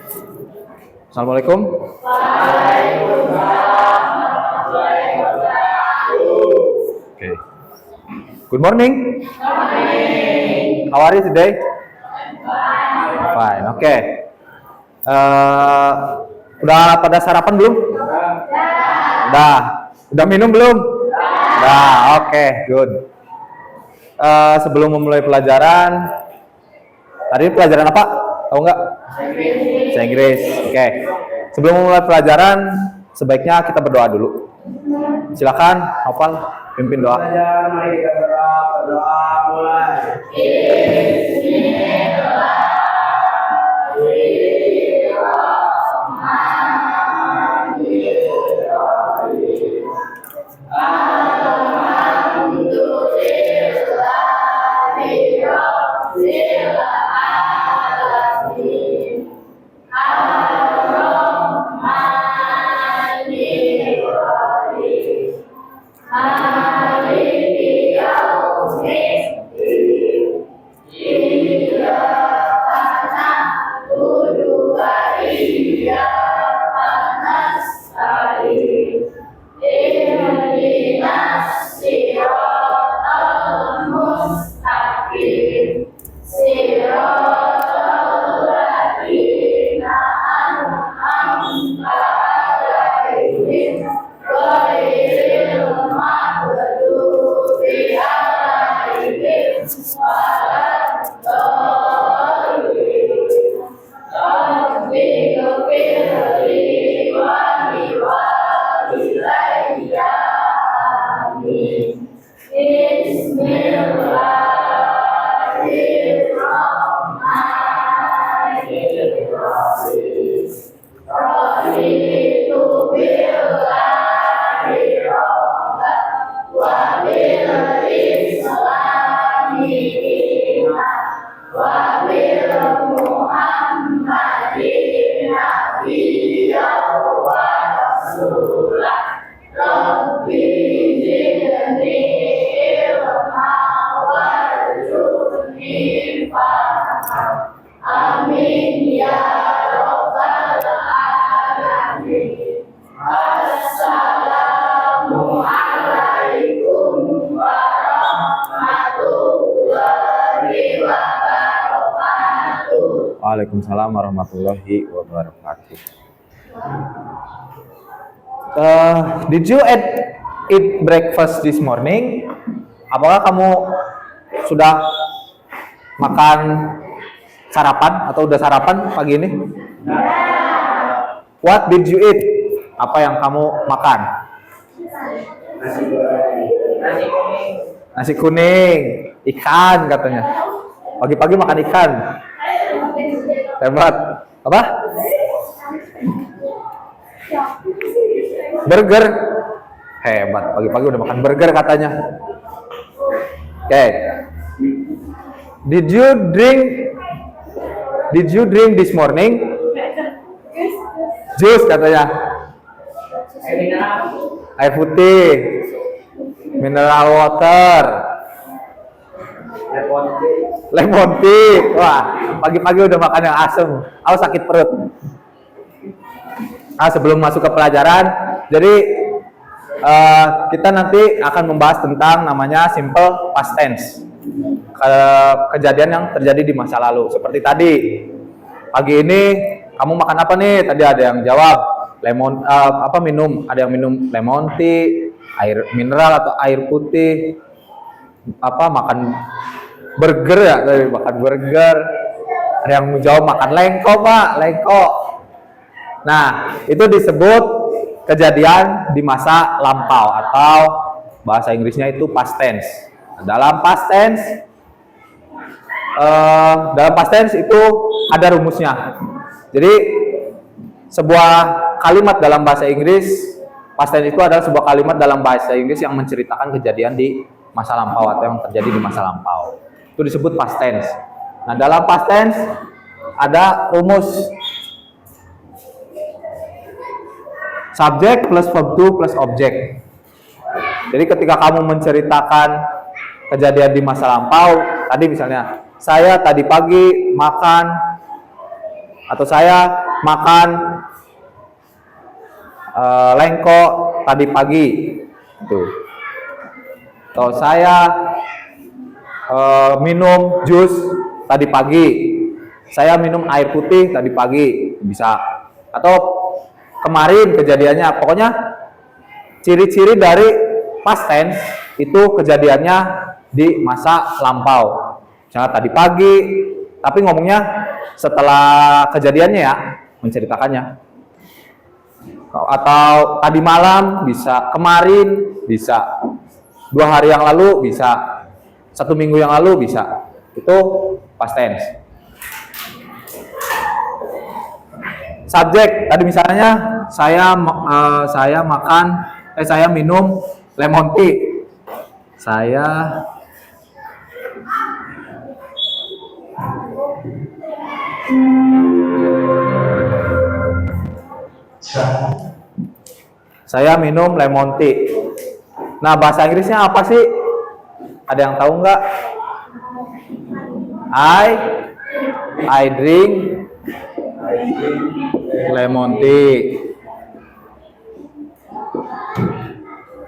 Assalamualaikum. Okay. Good morning. How are you today? Fine. Okay. Udah pada sarapan belum? Udah minum belum? Oke, good. Sebelum memulai pelajaran, tadi pelajaran apa? Tahu nggak? Bahasa Inggris. Oke. Sebelum memulai pelajaran, sebaiknya kita berdoa dulu. Silakan, Noval, pimpin doa. Mari kita berdoa mulai. Waalaikumsalam warahmatullahi wabarakatuh. Did you eat breakfast this morning? Apakah kamu sudah makan sarapan atau udah sarapan pagi ini? What did you eat? Apa yang kamu makan? Nasi kuning, ikan katanya. Pagi-pagi makan ikan. Hebat. Apa? Burger. Hebat. Pagi-pagi udah makan burger katanya. Oke. Did you drink this morning? Jus katanya. Air putih. Mineral water. Lemon tea. Wah, pagi-pagi udah makan yang asem. Aku sakit perut. Sebelum masuk ke pelajaran, jadi kita nanti akan membahas tentang namanya simple past tense. Kejadian yang terjadi di masa lalu. Seperti tadi, pagi ini kamu makan apa nih? Tadi ada yang jawab minum. Ada yang minum lemon tea, air mineral atau air putih. Makan burger ya, tadi makan burger. Ada yang menjawab makan lengko, Pak, lengko. Nah, itu disebut kejadian di masa lampau atau bahasa Inggrisnya itu past tense. Dalam past tense itu ada rumusnya. Jadi sebuah kalimat dalam bahasa Inggris, past tense itu adalah sebuah kalimat dalam bahasa Inggris yang menceritakan kejadian di masa lampau atau yang terjadi di masa lampau. Itu disebut past tense. Nah, dalam past tense ada rumus subjek plus verb to plus objek. Jadi ketika kamu menceritakan kejadian di masa lampau, tadi misalnya saya tadi pagi makan, atau saya makan lengko tadi pagi. Tuh. Atau saya minum jus tadi pagi. Saya minum air putih tadi pagi, bisa. Atau kemarin kejadiannya, pokoknya ciri-ciri dari past tense itu kejadiannya di masa lampau. Misalnya tadi pagi, tapi ngomongnya setelah kejadiannya ya, menceritakannya. Atau tadi malam bisa, kemarin bisa, 2 hari yang lalu bisa, 1 minggu yang lalu bisa. Itu past tense. Subjek tadi misalnya saya minum lemon tea. Saya minum lemon tea. Nah, bahasa Inggrisnya apa sih? Ada yang tahu nggak? I drink lemon tea.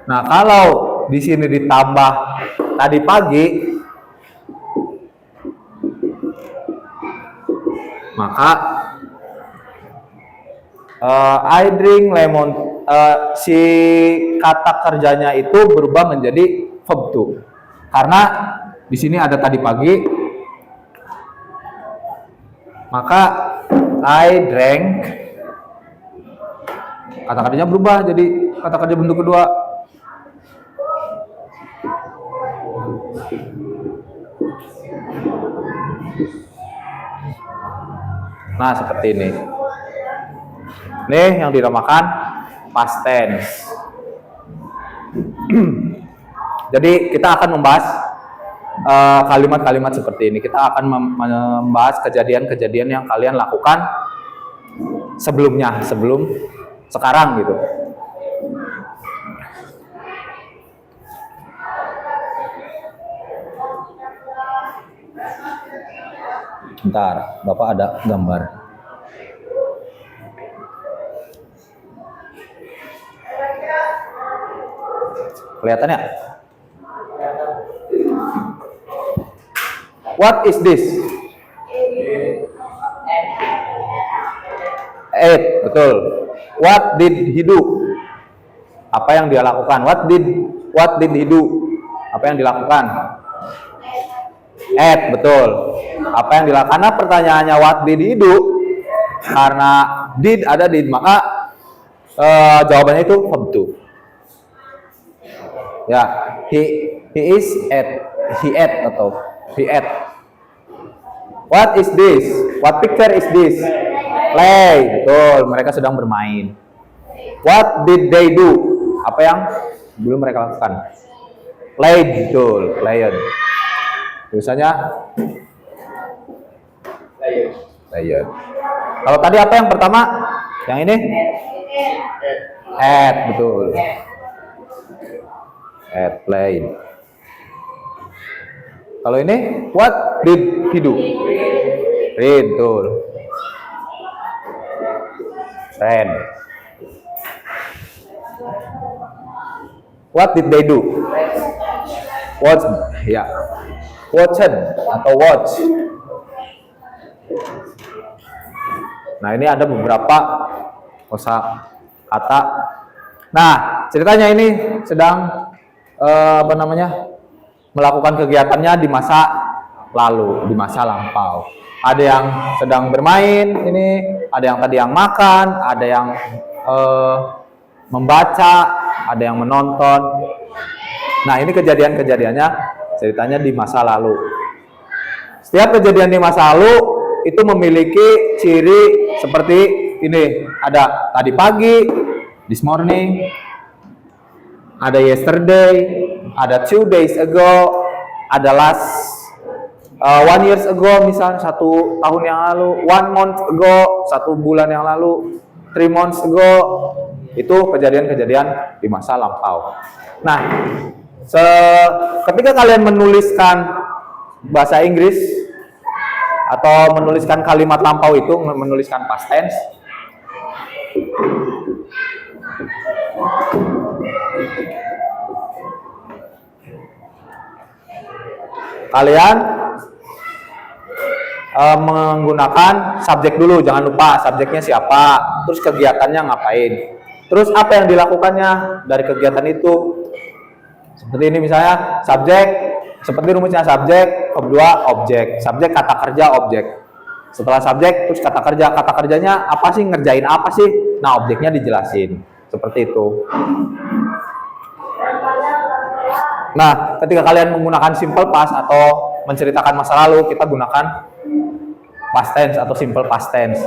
Nah, kalau di sini ditambah tadi pagi, maka I drink lemon, si kata kerjanya itu berubah menjadi verb to. Karena di sini ada tadi pagi, maka I drank, kata kerjanya berubah jadi kata kerja bentuk kedua. Nah, seperti ini. Nih yang dinamakan past tense. Jadi kita akan membahas kalimat-kalimat seperti ini. Kita akan membahas kejadian-kejadian yang kalian lakukan sebelumnya, sebelum sekarang gitu. Bentar, Bapak ada gambar. Kelihatan ya? What is this? Ate, betul. What did he do? Apa yang dia lakukan? What did he do? Apa yang dilakukan? Ate, betul. Apa yang dilakukan? Karena pertanyaannya what did he do? Karena did ada did, maka jawabannya itu verb to. Ya, he ate atau he ate. What is this? What picture is this? Play, betul. Mereka sedang bermain. What did they do? Apa yang belum mereka lakukan? Play, betul. Played. Tulisannya played. Kalau tadi apa yang pertama? Yang ini? Ate, betul. Ate, played. Kalau ini, what did he do? Read, betul. Read. What did they do? Watch, ya. Watched atau watch. Nah, ini ada beberapa kosa kata. Nah, ceritanya ini sedang melakukan kegiatannya di masa lalu, di masa lampau. Ada yang sedang bermain, ini ada yang tadi yang makan, ada yang membaca, ada yang menonton. Nah, ini kejadian-kejadiannya ceritanya di masa lalu. Setiap kejadian di masa lalu itu memiliki ciri seperti ini. Ada tadi pagi, this morning, ada yesterday, ada 2 days ago, ada last 1 years ago, misalnya 1 tahun yang lalu, 1 month ago, 1 bulan yang lalu, 3 months ago. Itu kejadian-kejadian di masa lampau. Nah, ketika kalian menuliskan bahasa Inggris atau menuliskan kalimat lampau itu, menuliskan past tense, Kalian menggunakan subjek dulu, jangan lupa subjeknya siapa, terus kegiatannya ngapain, terus apa yang dilakukannya dari kegiatan itu. Seperti ini misalnya subjek, seperti rumusnya subjek, verb 2, objek, subjek kata kerja objek. Setelah subjek terus kata kerja, kata kerjanya apa sih, ngerjain apa sih, nah objeknya dijelasin seperti itu. Nah, ketika kalian menggunakan simple past atau menceritakan masa lalu, kita gunakan past tense atau simple past tense.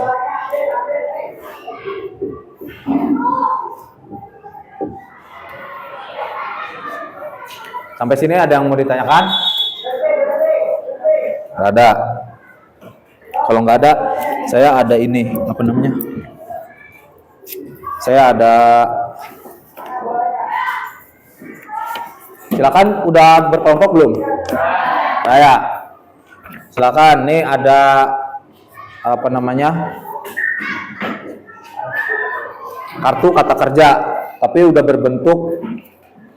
Sampai sini ada yang mau ditanyakan? Nggak ada. Kalau nggak ada, saya ada ini, apa namanya? Saya ada. Silakan, udah berkelompok belum? Saya. Silakan, nih ada apa namanya? Kartu kata kerja, tapi udah berbentuk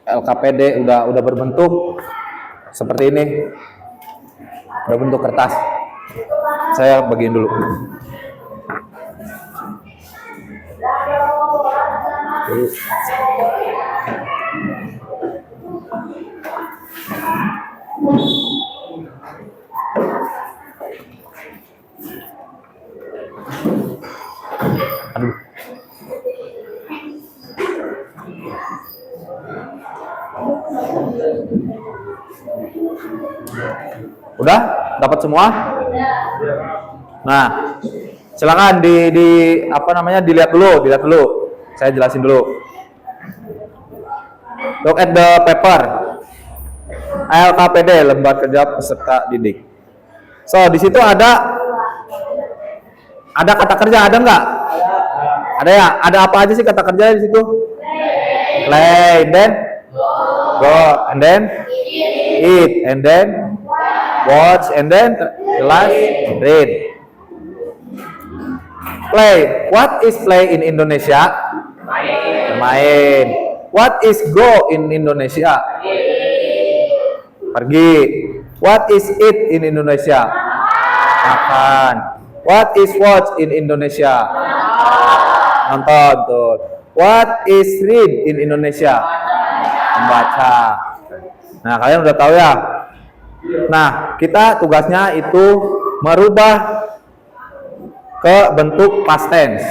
LKPD, udah berbentuk seperti ini. Udah bentuk kertas. Saya bagiin dulu. Aduh. Udah? Dapat semua? Nah, silakan di apa namanya, dilihat dulu. Saya jelasin dulu. Look at the paper. LKPD, lembar kerja peserta didik. So, di situ ada kata kerja, ada nggak? Ada ya? Ada apa aja sih kata kerja di situ? Play, and then go, and then eat, and then watch, and then the last read. Play. What is play in Indonesia? Main. What is go in Indonesia? Pergi. What is eat in Indonesia? Makan. What is watch in Indonesia? Nonton tuh. What is read in Indonesia? Membaca. Nah, kalian udah tahu ya. Nah, kita tugasnya itu merubah ke bentuk past tense.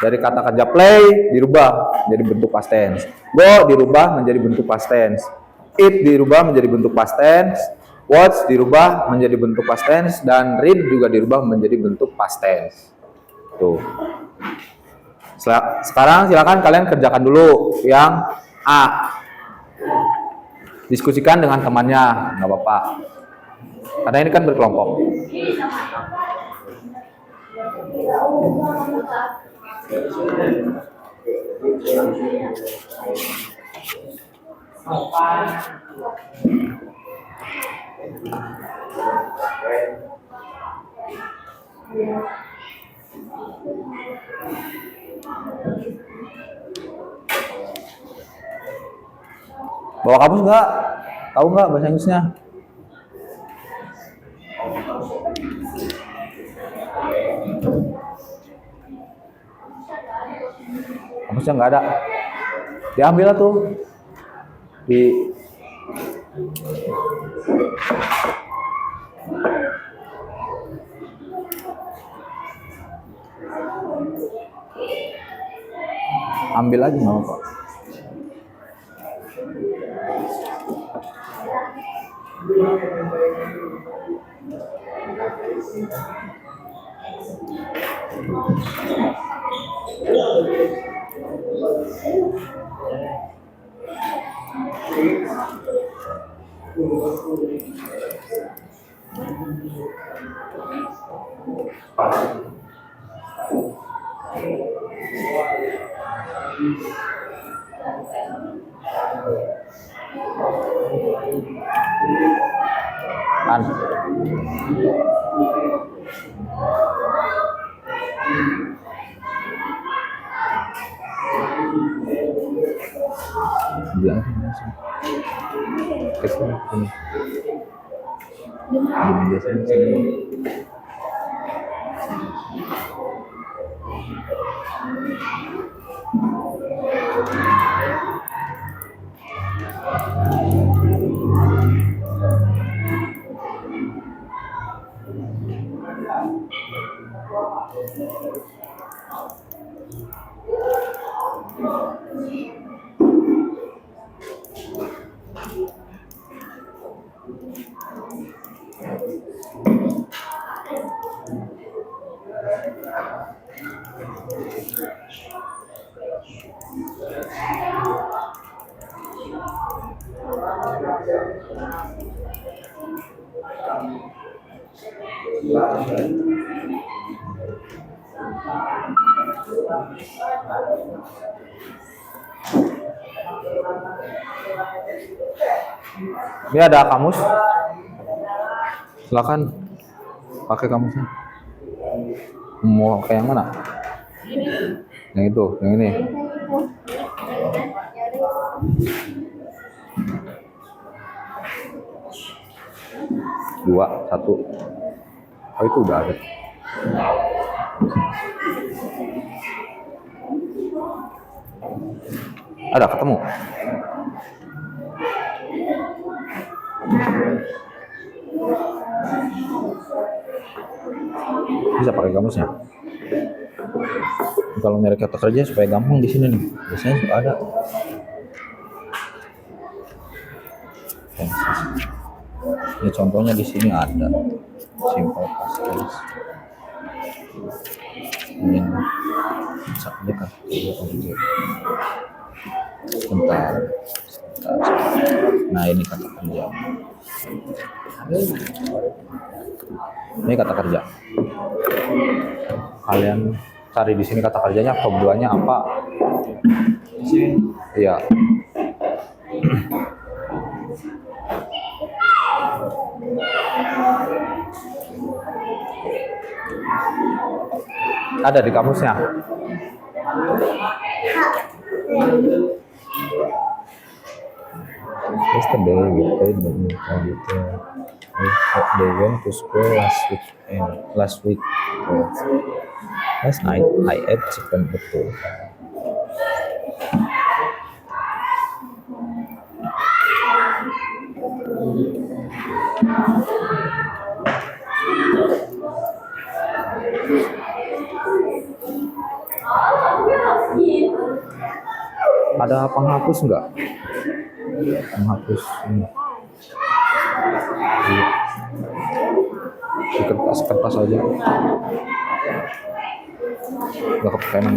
Dari kata kerja play dirubah menjadi bentuk past tense. Go dirubah menjadi bentuk past tense. Eat dirubah menjadi bentuk past tense. Watch dirubah menjadi bentuk past tense, dan read juga dirubah menjadi bentuk past tense. Tuh. Sekarang silakan kalian kerjakan dulu yang A. Diskusikan dengan temannya, nggak apa-apa. Karena ini kan berkelompok. Bawa kamus nggak? Tahu nggak bahasa Inggrisnya? Kamusnya nggak ada. Diambil lah tuh. Ambil aja nggak apa-apa. bilang langsung. Kesini, sini. Dia sini. Ini ada kamus. Silakan pakai kamusnya. Mau pakai yang mana? Yang itu, yang ini. Dua, satu. Oh itu udah ada. Ada ketemu. Bisa pakai kamusnya. Kalau nyari kata kerja supaya gampang di sini nih. Biasanya suka ada. Ini contohnya di sini ada. Simple past tense. Ini bisa dekat. Sebentar. Nah ini kata kerja. Ini kata kerja. Kalian cari di sini kata kerjanya, verb 2-nya apa? Iya. Ada di kamusnya. Yesterday we played badminton gitu. They went to school last week. Last night I ate chicken betul. Ada penghapus enggak? Menghapus ini di kertas aja, nggak kepengen.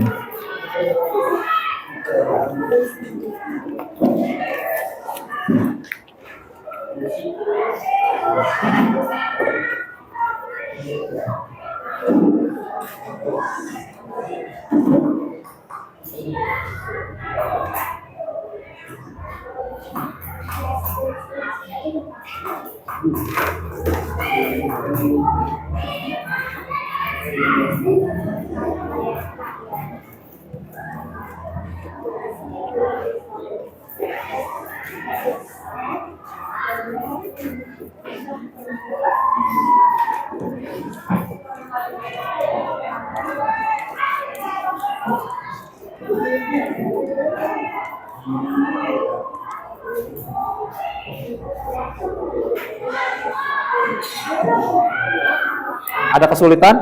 Ada kesulitan?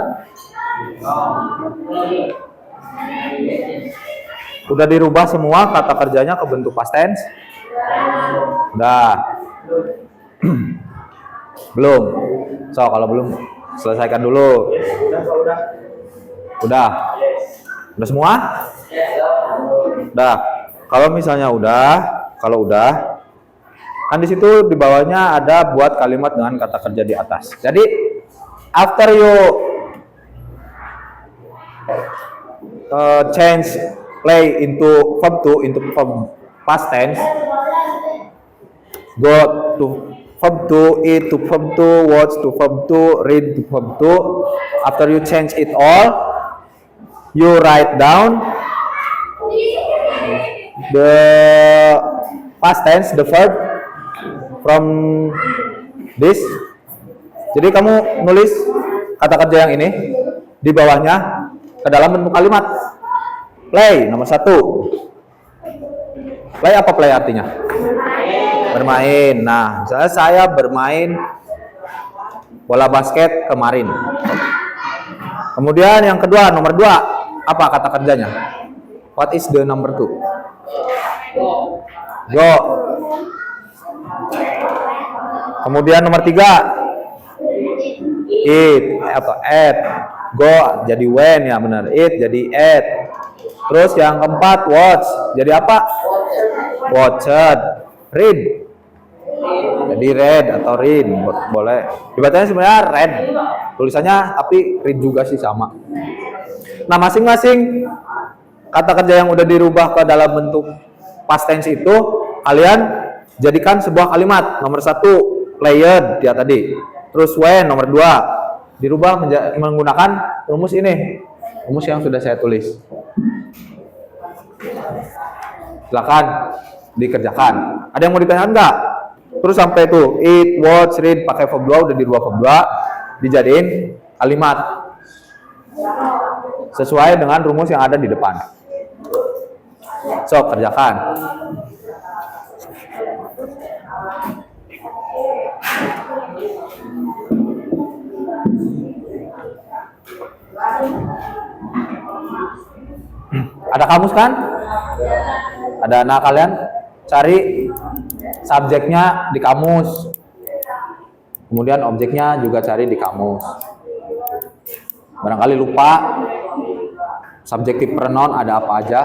Udah dirubah semua kata kerjanya ke bentuk past tense? Udah. Belum. So, kalau belum, selesaikan dulu. Udah. Udah semua? Udah. Kalau misalnya kalau udah, kan di situ di bawahnya ada buat kalimat dengan kata kerja di atas. Jadi after you change play into verb 2 into verb past tense, go to verb 2, eat to verb 2, watch to verb 2, read to verb 2. After you change it all, you write down the past tense the verb from this. Jadi kamu nulis kata kerja yang ini di bawahnya ke dalam bentuk kalimat. Play nomor 1. Play apa play artinya? Bermain. Nah, misalnya saya bermain bola basket kemarin. Kemudian yang kedua, nomor 2, apa kata kerjanya? What is the number 2? Go. Kemudian nomor 3, eat atau at. Go jadi when, ya benar. Eat jadi at. Terus yang keempat, watch jadi apa? Watched. Read jadi read atau read, boleh. Dibacanya sebenarnya read tulisannya, tapi read juga sih sama. Nah, masing-masing kata kerja yang udah dirubah ke dalam bentuk past tense itu kalian jadikan sebuah kalimat. Nomor 1 played ya tadi. Terus when nomor 2 dirubah menggunakan rumus ini, rumus yang sudah saya tulis. Silakan dikerjakan. Ada yang mau ditanyakan nggak? Terus sampai itu eat, watch, read pakai verb 2 udah dirubah verb 2 dijadiin kalimat sesuai dengan rumus yang ada di depan. So, kerjakan. Ada kamus kan? Ada anak kalian? Cari subjeknya di kamus. Kemudian objeknya juga cari di kamus. Barangkali lupa subjektif pronoun ada apa aja.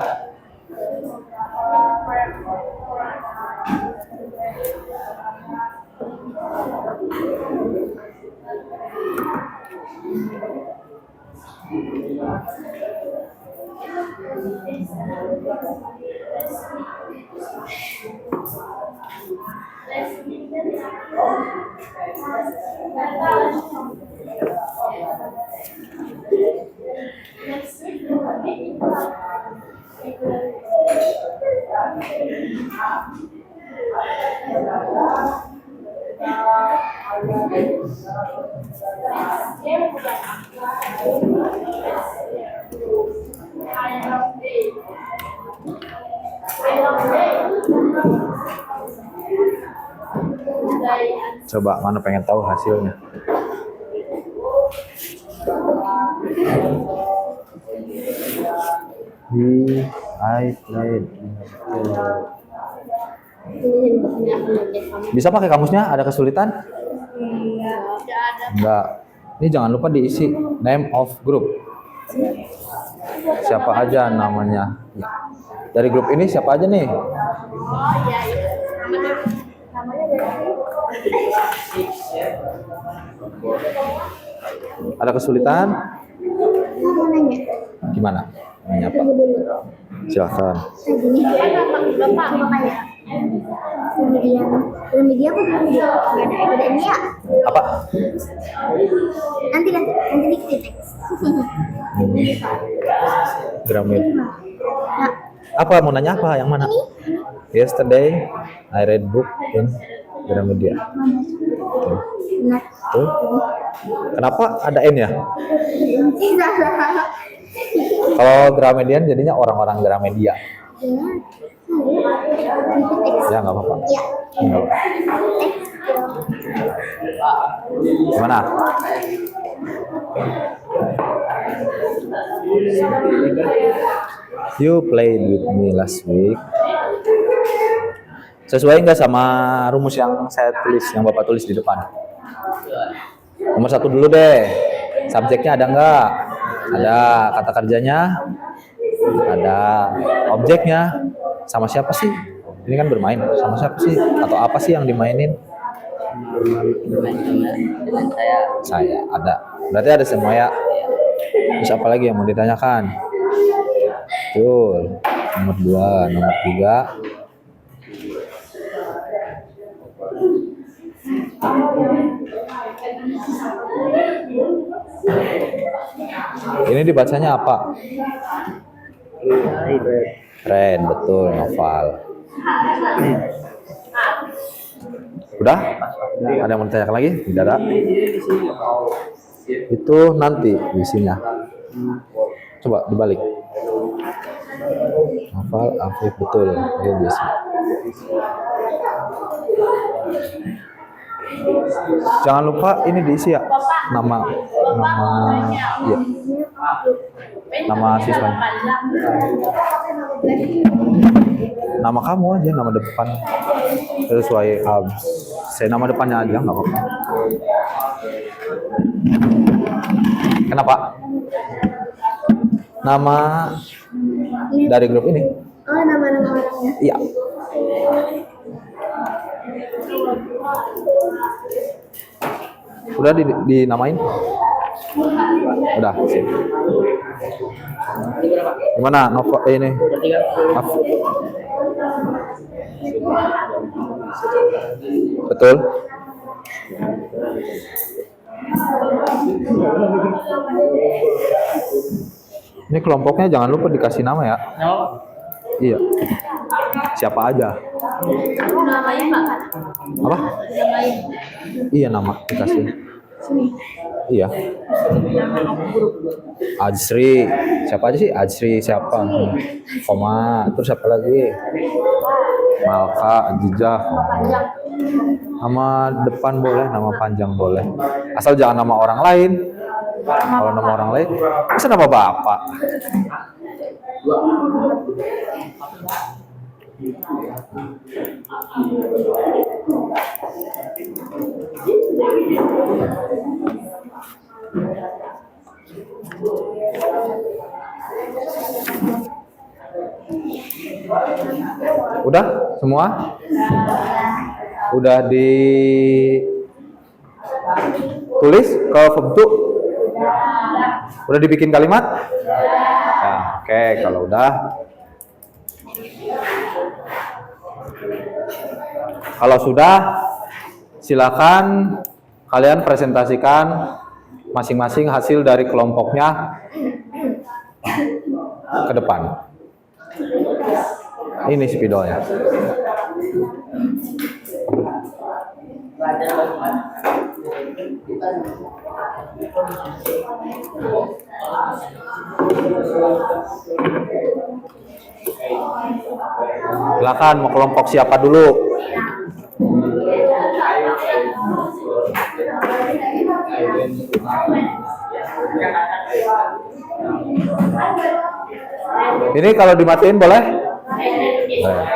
Coba, mana pengen tahu hasilnya. I played. Bisa pakai kamusnya? Ada kesulitan? Enggak. Ini jangan lupa diisi name of group. Siapa aja namanya? Dari grup ini siapa aja nih? Ada kesulitan? Gimana? Nanya apa? Silakan. Media Apa? Nanti dikit Gramedia. Apa mau nanya apa? Yang mana? Yesterday I read book in Gramedia. Tuh. Kenapa ada N ya? Kalau Gramedian jadinya orang-orang Gramedia. Ya nggak apa-apa. Nggak apa-apa. Gimana? You played with me last week. Sesuai nggak sama rumus yang saya tulis, yang Bapak tulis di depan? Nomor 1 dulu deh. Subjeknya ada nggak? Ada. Kata kerjanya? Ada. Objeknya? Sama siapa sih? Ini kan bermain. Sama siapa sih? Atau apa sih yang dimainin? Dengan Saya. Ada. Berarti ada semua ya. Terus apa lagi yang mau ditanyakan? Betul. Nomor 2, nomor 3. Ini dibacanya apa? Read, betul, novel. Udah? Ada yang mau ditanyakan lagi? Tidak ada. Itu nanti isinya. Coba dibalik. Hafal, Afif, betul. Ya, biasa. Jangan lupa ini diisi ya. Nama ya. Nama siswanya. Nama kamu aja, nama depan. Sesuai saya nama depannya aja, nggak apa-apa. Kenapa? Nama dari grup ini? Oh, nama-nama orangnya. Iya. Udah dinamain? Udah, sip. Gimana Nova ini? Betul. Ini kelompoknya jangan lupa dikasih nama ya. Iya. Siapa aja? Namanya Mbak kan? Apa? Iya, nama dikasih. Iya. Ajri. Siapa aja sih? Ajri siapa? Koma. Terus siapa lagi? Malka, Ajijah. Nama depan boleh, nama panjang boleh. Asal jangan nama orang lain. Kalau nama orang lain, bisa nama bapak. Udah semua? Udah ditulis ke Febtu? Udah dibikin kalimat? Ya, oke, kalau udah. Kalau sudah, silakan kalian presentasikan masing-masing hasil dari kelompoknya ke depan. Ini spidolnya. Silakan mau kelompok siapa dulu? Ini kalau dimatiin boleh? Boleh.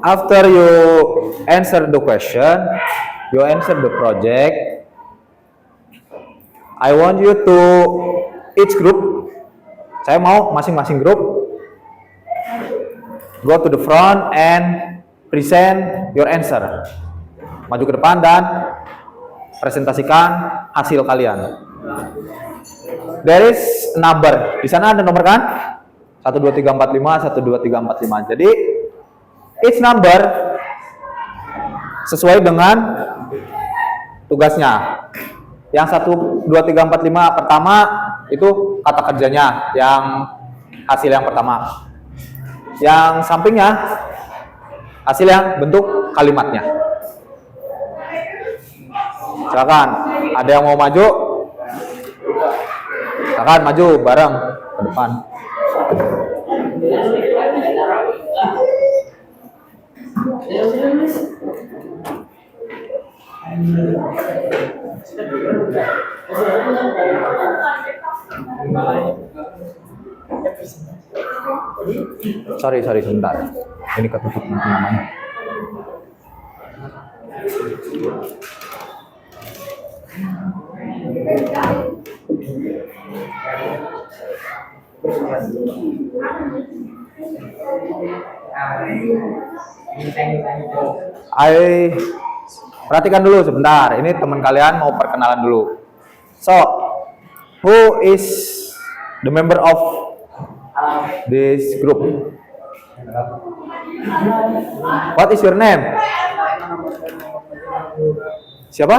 After you answer the question, you answer the project. I want you to each group. Saya mau masing-masing grup go to the front and present your answer. Maju ke depan dan presentasikan hasil kalian. There is number. Di sana ada nomor kan? 1 2 3 4 5 1 2 3 4 5. Jadi each number sesuai dengan tugasnya. Yang 1 2 3 4 5 pertama itu kata kerjanya, yang hasil yang pertama. Yang sampingnya hasil yang bentuk kalimatnya. Silakan, ada yang mau maju? Silakan maju bareng ke depan. Sorry sebentar. Ini ketutup nanti namanya. Perhatikan dulu sebentar. Ini teman kalian mau perkenalan dulu. So, who is the member of this group? What is your name? Siapa?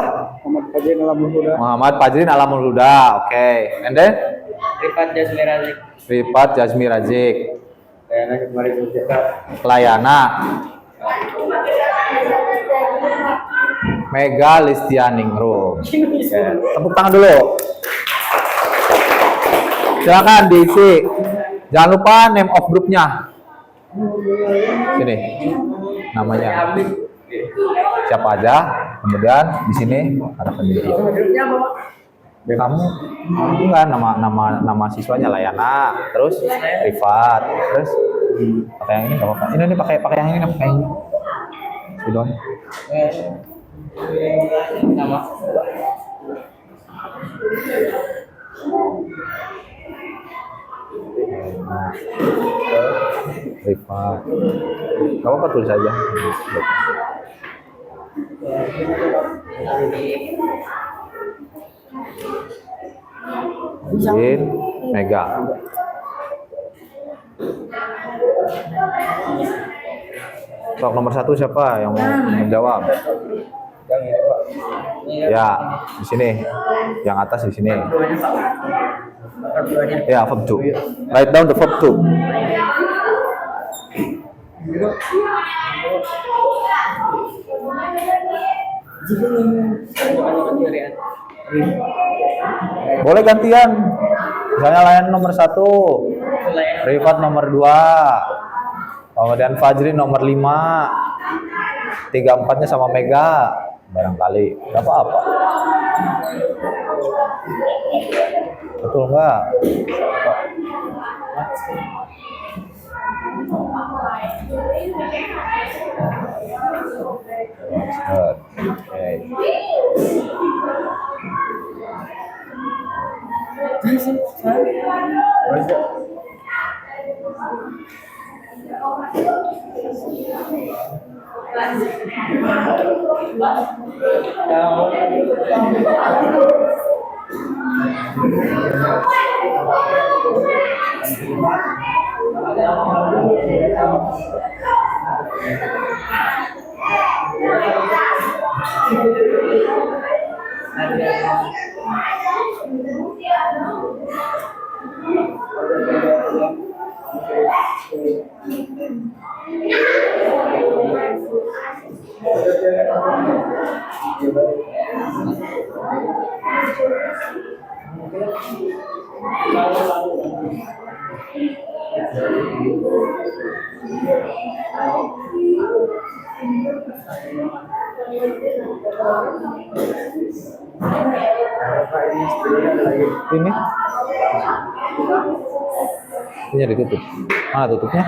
Muhammad Fajrin Alamul Huda. Okay. And then? Rifat Jazmi Razik. Layana. Mega Listianingrum. Tepuk tangan dulu. Silakan diisi. Jangan lupa name of grupnya. Sini. Namanya. Siapa aja. Kemudian di sini ada pendidik. Kamu enggak nama siswanya Layana, terus Rifat, terus pakai yang ini enggak apa-apa. Ini pakai yang ini, pakai yang ini. Sudah. Nama Rifat. Gak apa-apa, tulis aja. Izin Mega. Sok nomor 1 siapa yang mau menjawab? Ya, di sini. Yang atas di sini. Ya, verb 2. Write down the verb 2. Boleh gantian. Misalnya Layan nomor 1, Rifat nomor 2, kemudian Fajri nomor 5, 3-4-nya sama Mega. Barangkali, gak apa-apa. Betul nggak? Ini ditutup. Mana tutupnya?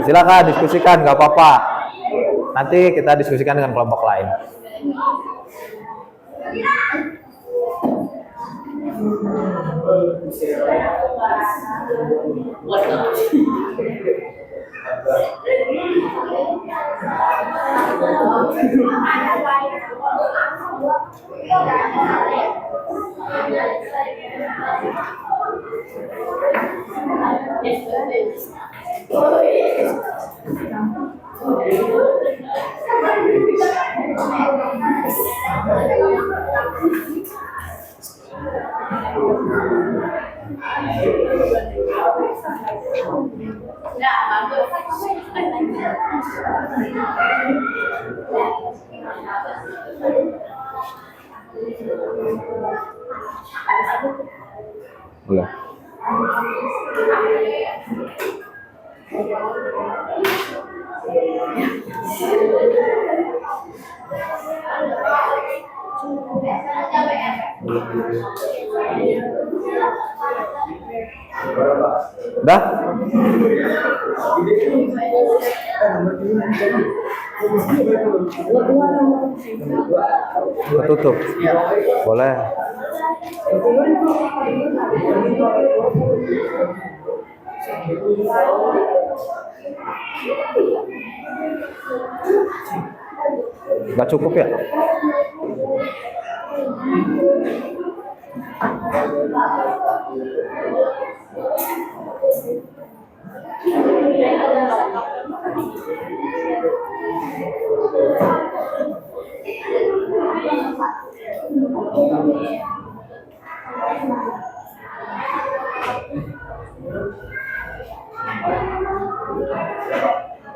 Silakan diskusikan, nggak apa-apa. Nanti kita diskusikan dengan kelompok lain. Boleh. Udah? Tutup. Boleh. Nggak cukup ya?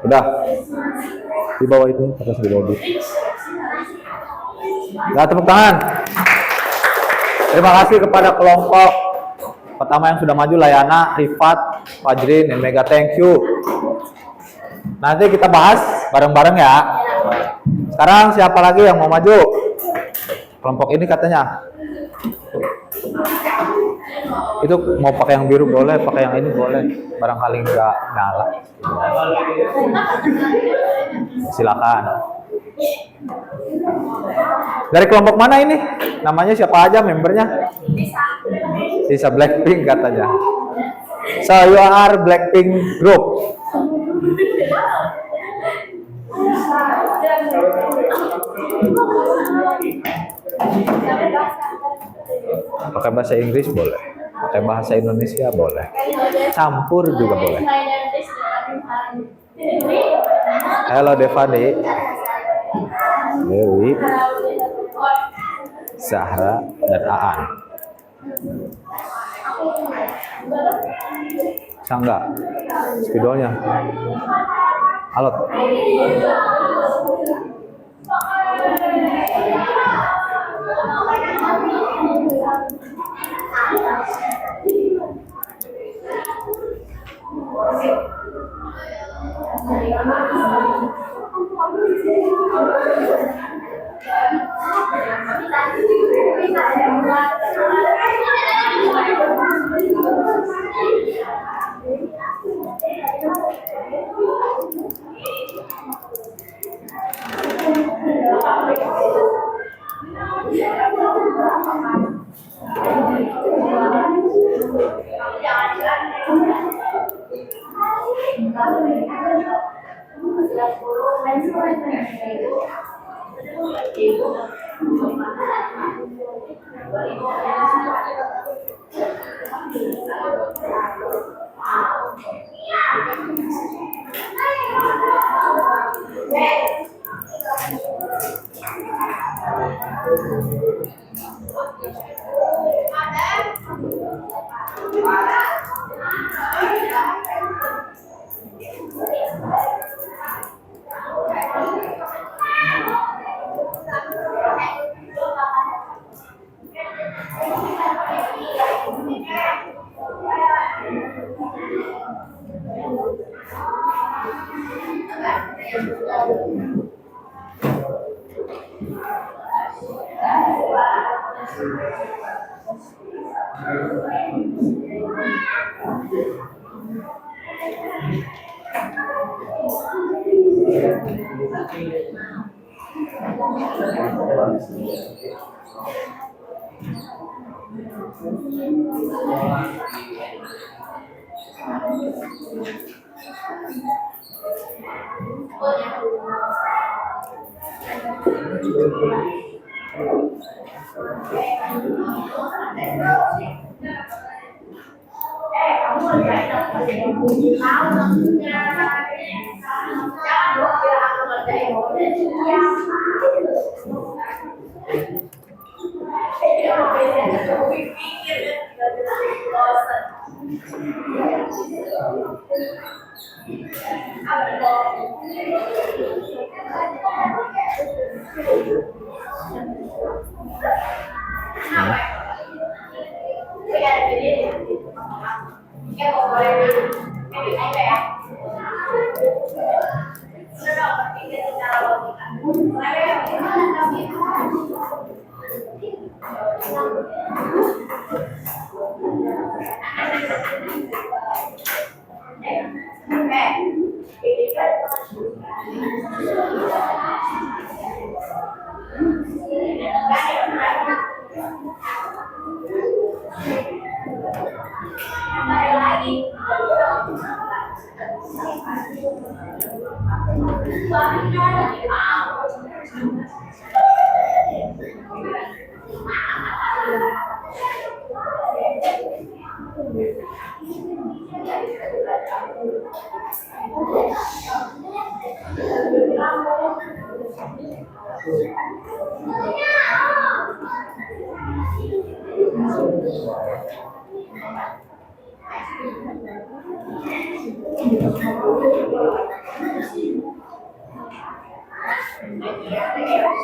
Udah. Di bawah itu, atas di bawah. Nah, tepuk tangan. Terima kasih kepada kelompok pertama yang sudah maju, Layana, Rifat, Fajrin, dan Mega. Thank you. Nanti kita bahas bareng-bareng ya. Sekarang siapa lagi yang mau maju? Kelompok ini katanya. Itu mau pakai yang biru boleh, pakai yang ini boleh. Barangkali nggak nyala. Silakan. Dari kelompok mana ini? Namanya siapa aja membernya? Sisa Blackpink katanya. So you are Blackpink group. Pakai bahasa Inggris boleh, pakai bahasa Indonesia boleh, campur juga boleh. Halo Devani, Dewi, Zahra, dan Aan. Sangga, spidolnya. Alot.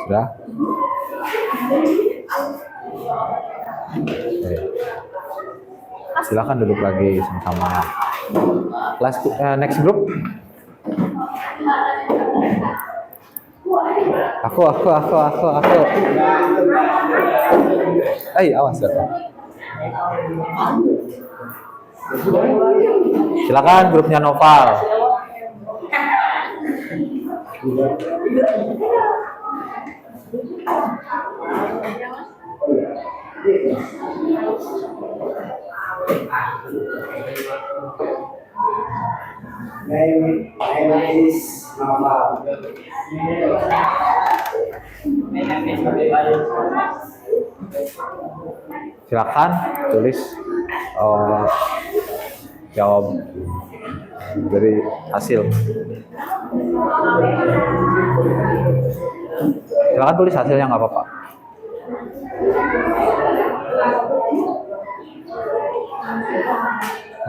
Sudah? Oke. Silakan duduk lagi sama-sama. Next group. Aku. Awas ya. Silakan grupnya Noval. Name is Noval. Silakan tulis jawab dari hasil. Silakan tulis hasilnya, nggak apa-apa.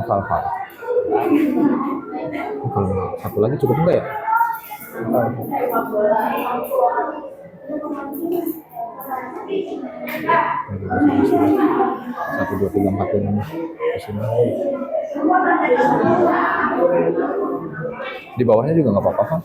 Apa? Satu lagi cukup enggak ya? Satu, dua, tiga, empat, lima. Di bawahnya juga nggak apa-apa kan?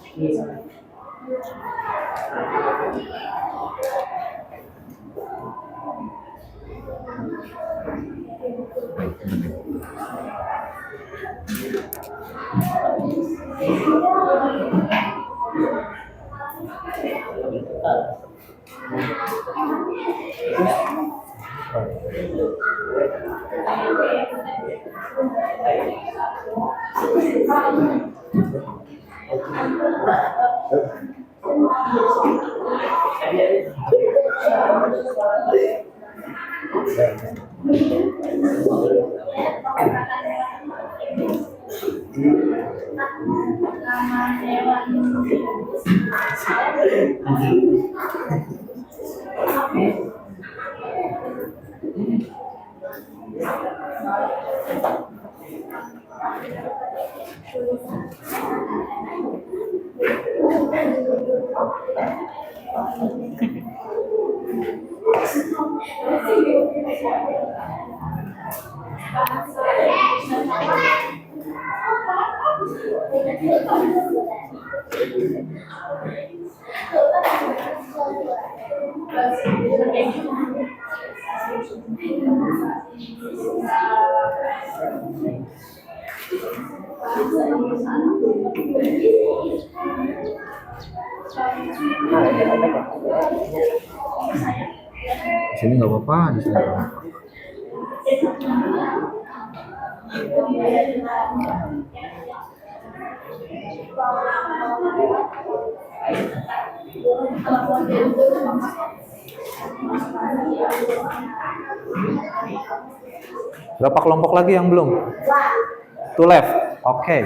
Di sini nggak apa-apa, di sini. Berapa kelompok lagi yang belum? Two left. Oke.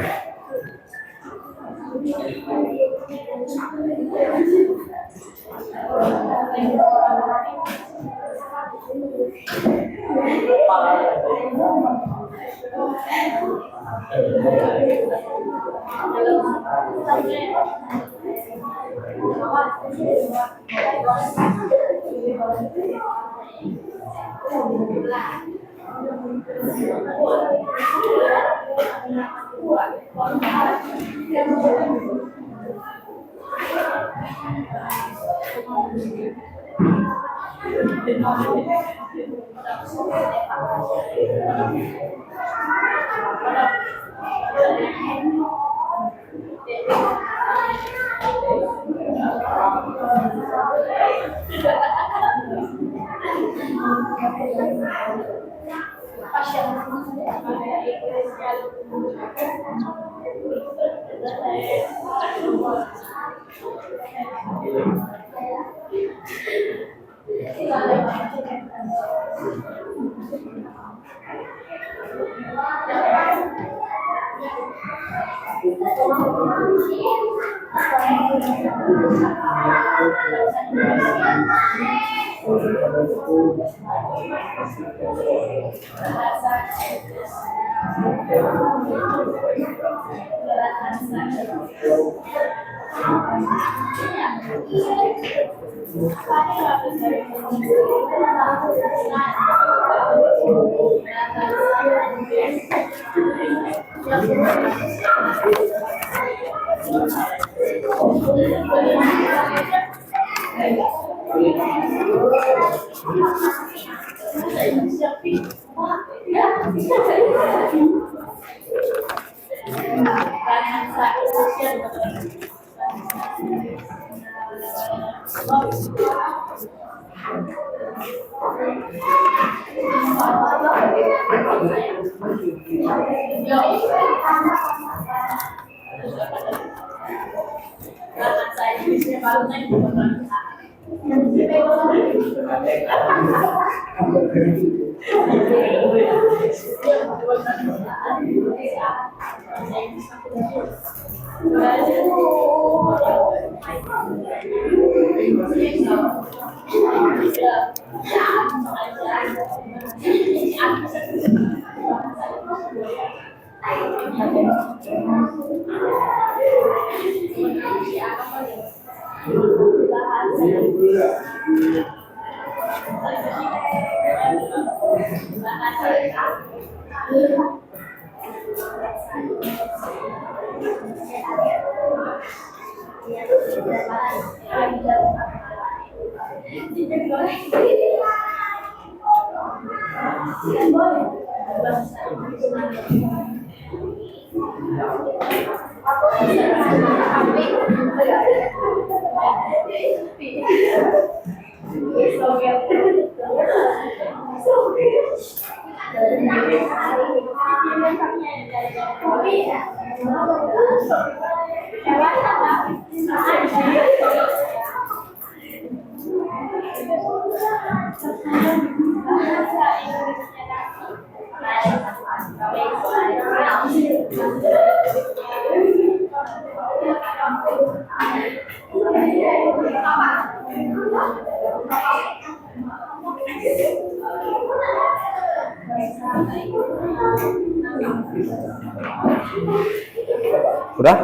Udah?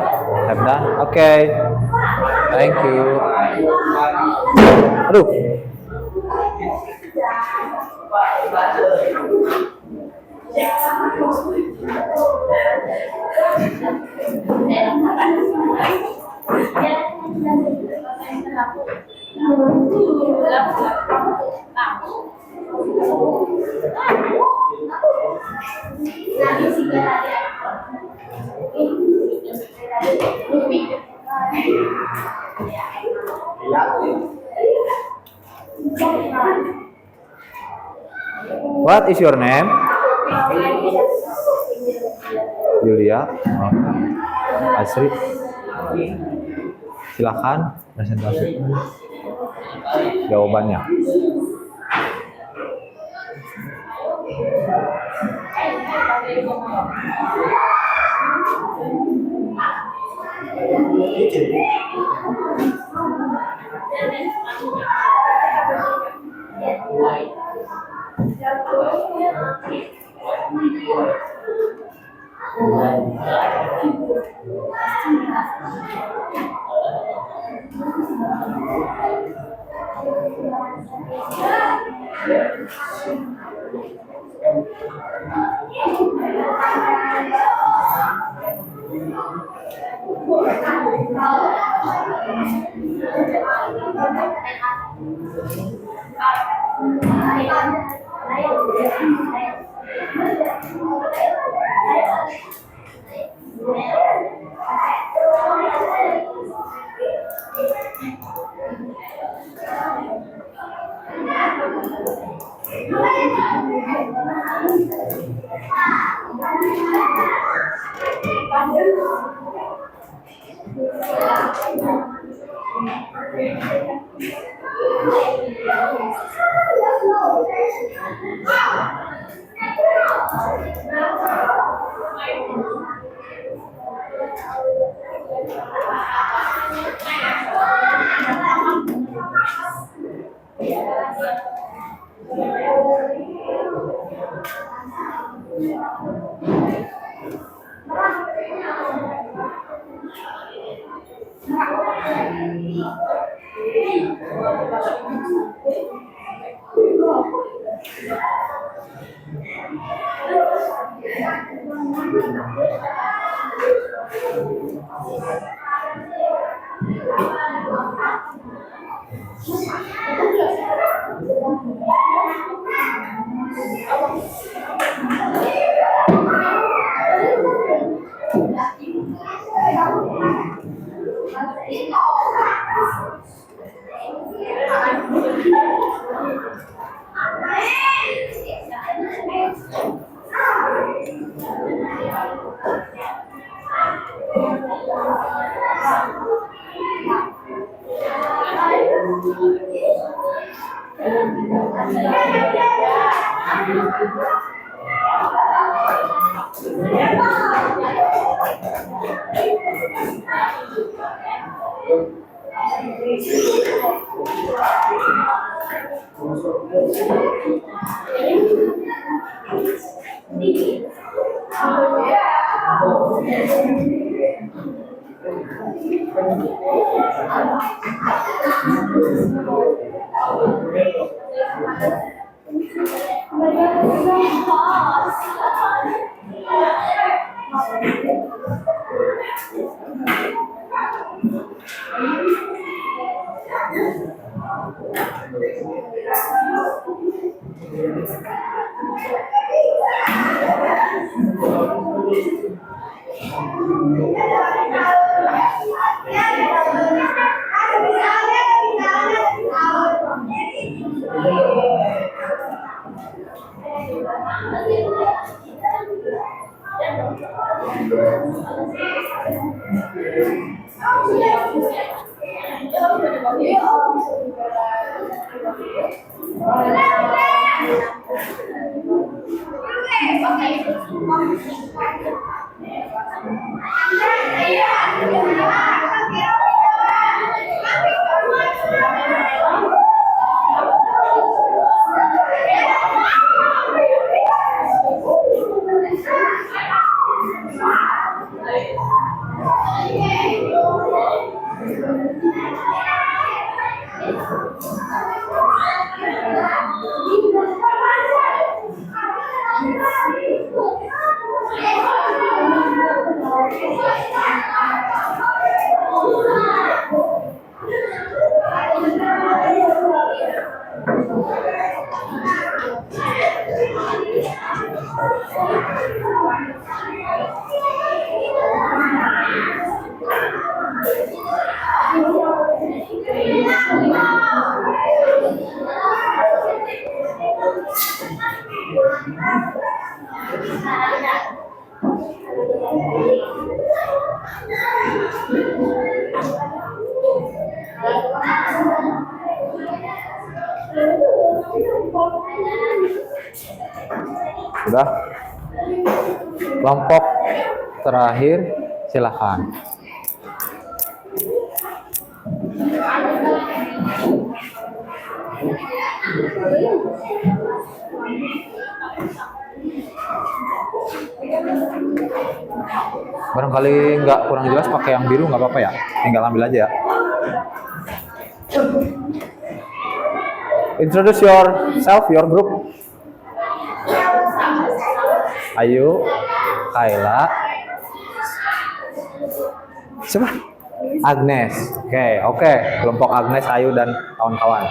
I'm done? Oke. Thank you. Aduh. What is your name? Julia. Asri. Silakan presentasi jawabannya. Sudah? Kelompok terakhir, silakan. Barangkali nggak kurang jelas pakai yang biru nggak apa-apa ya, tinggal ambil aja ya. Introduce yourself, your group. Ayu, Kayla, siapa? Agnes. Oke, kelompok Agnes, Ayu dan kawan-kawan.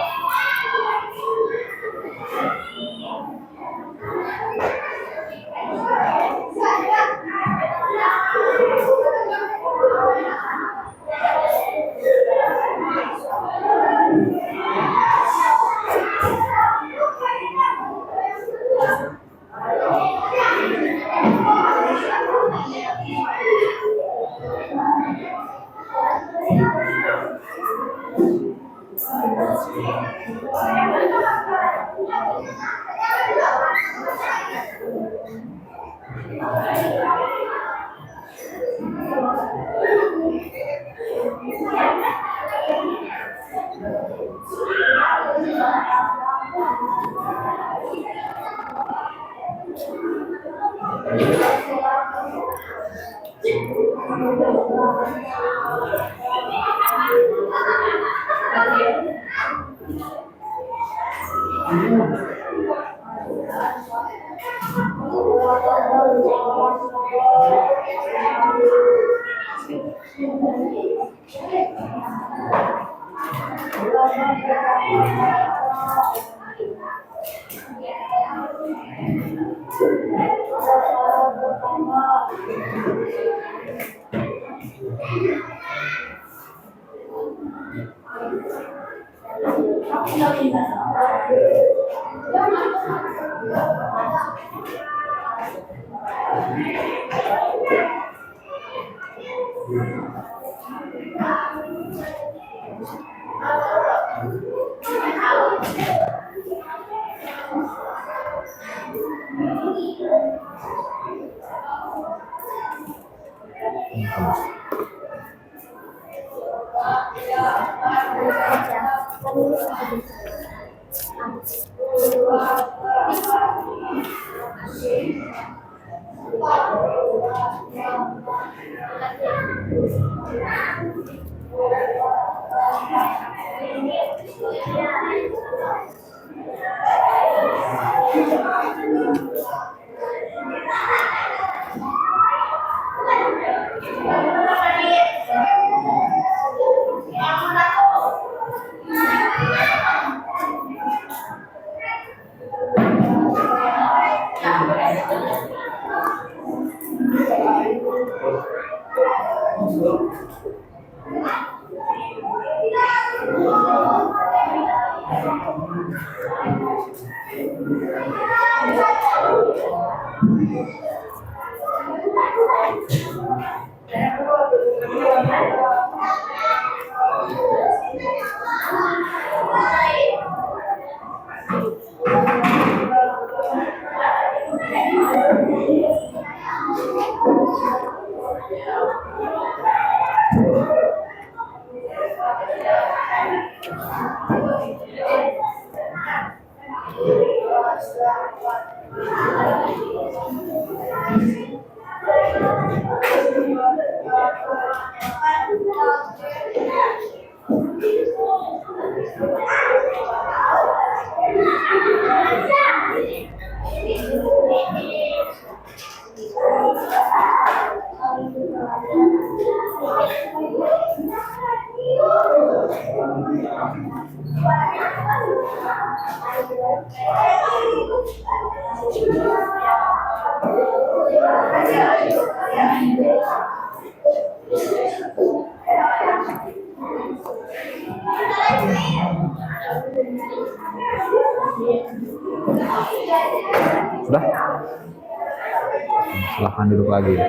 Silahkan duduk lagi.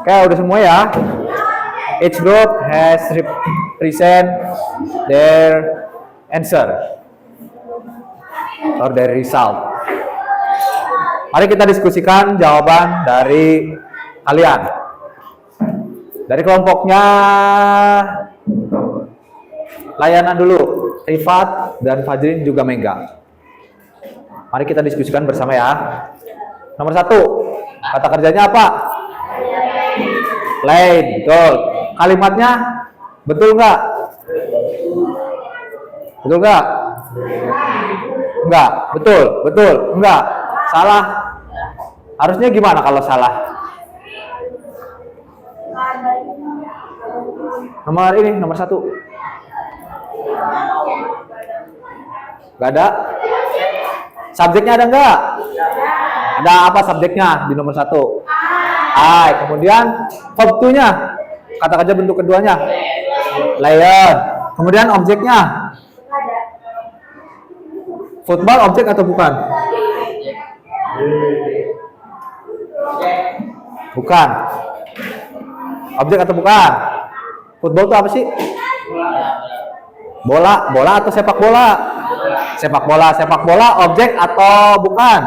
Oke, udah semua ya. Each group has represent their answer or their result. Mari kita diskusikan jawaban dari kalian. Dari kelompoknya layanan dulu, Rifat dan Fajrin juga Mega. Mari kita diskusikan bersama ya. Nomor 1, kata kerjanya apa? Lain, betul. Kalimatnya betul nggak? Betul nggak? Enggak, betul, betul, enggak. Salah. Harusnya gimana kalau salah? Nomor 1. Nggak ada? Subjeknya ada nggak? Ada apa subjeknya di nomor 1? I. Kemudian verb to-nya, kata kerja bentuk keduanya, lion. Kemudian objeknya, football objek atau bukan? Bukan. Objek atau bukan? Football itu apa sih? Bola atau sepak bola? Sepak bola objek atau bukan?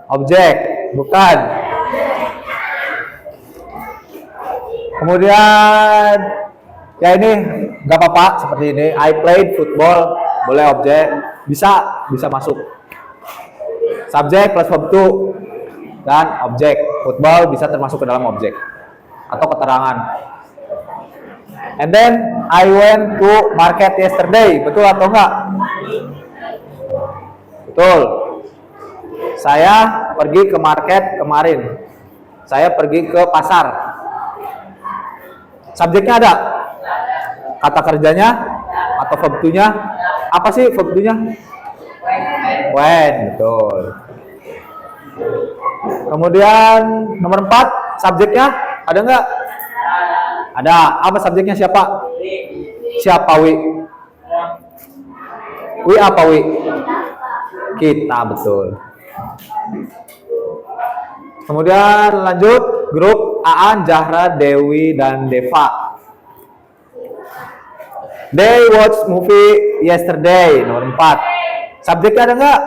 Objek, bukan. Kemudian ya ini nggak apa-apa seperti ini. I played football, boleh objek, bisa masuk. Subjek plus verb to dan objek. Football bisa termasuk ke dalam objek atau keterangan. And then I went to market yesterday. Betul atau enggak? Betul. Saya pergi ke market kemarin. Saya pergi ke pasar. Subjeknya ada? Kata kerjanya atau verb to-nya? Apa sih verb to-nya? When, betul. Kemudian nomor 4, subjeknya ada nggak? Ada. Apa subjeknya siapa? Siapa, Wi? Wi apa, Wi? Kita, betul. Kemudian lanjut, grup Aan, Zahra, Dewi, dan Deva. They watch movie yesterday. Nomor 4. Subjeknya ada nggak?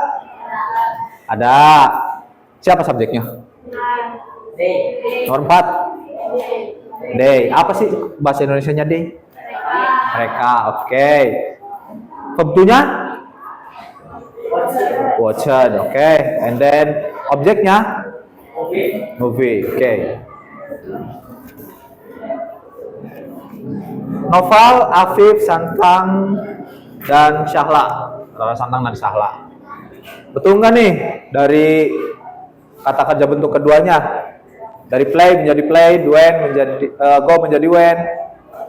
Ada. Siapa subjeknya? Nomor 4. They. Apa sih bahasa Indonesianya they? Mereka. Oke. Verb to-nya? Watched. Oke. And then objeknya? Movie. Oke. Noval, Afif, Santang, dan Syahla. Rara Santang dan Syahla. Betul nggak nih dari kata kerja bentuk keduanya? Dari play menjadi played, when menjadi go menjadi when,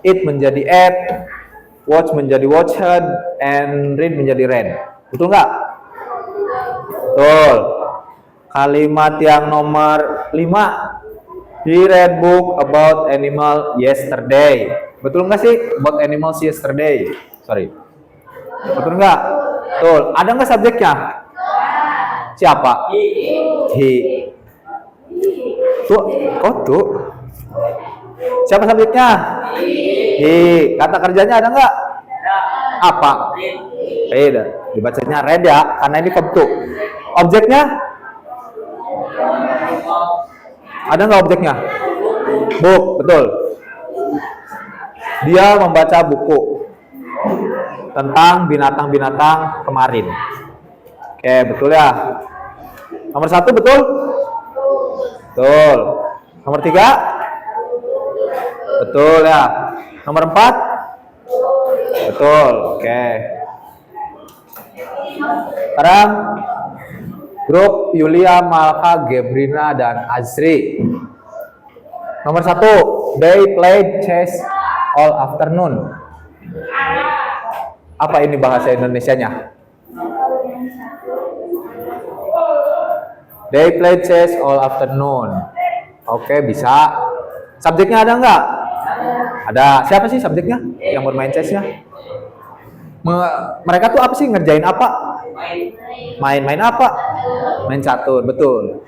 eat menjadi ate, watch menjadi watched, and read menjadi read. Betul nggak? Betul. Kalimat yang nomor 5, he read book about animal yesterday. Betul nggak sih about animals yesterday? Sorry. Betul nggak? Betul. Ada nggak subjeknya? Siapa? He. Tuh, tuh. Siapa subjeknya? He. Kata kerjanya ada nggak? Apa? Read. Dibacanya read ya, karena ini verb to. Objeknya? Ada nggak objeknya? Book, betul. Dia membaca buku tentang binatang-binatang kemarin. Oke, betul ya. Nomor 1 betul? Betul. Nomor 3? Betul ya. Nomor 4? Betul. Oke. Sekarang grup Yulia, Malka, Gebrina, dan Azri. Nomor 1, they played chess all afternoon. Apa ini bahasa Indonesianya? They played chess all afternoon. Oke, bisa. Subjeknya ada nggak? Ada. Siapa sih subjeknya yang bermain chessnya? Mereka tuh apa sih? Ngerjain apa? Main apa? Main catur, betul.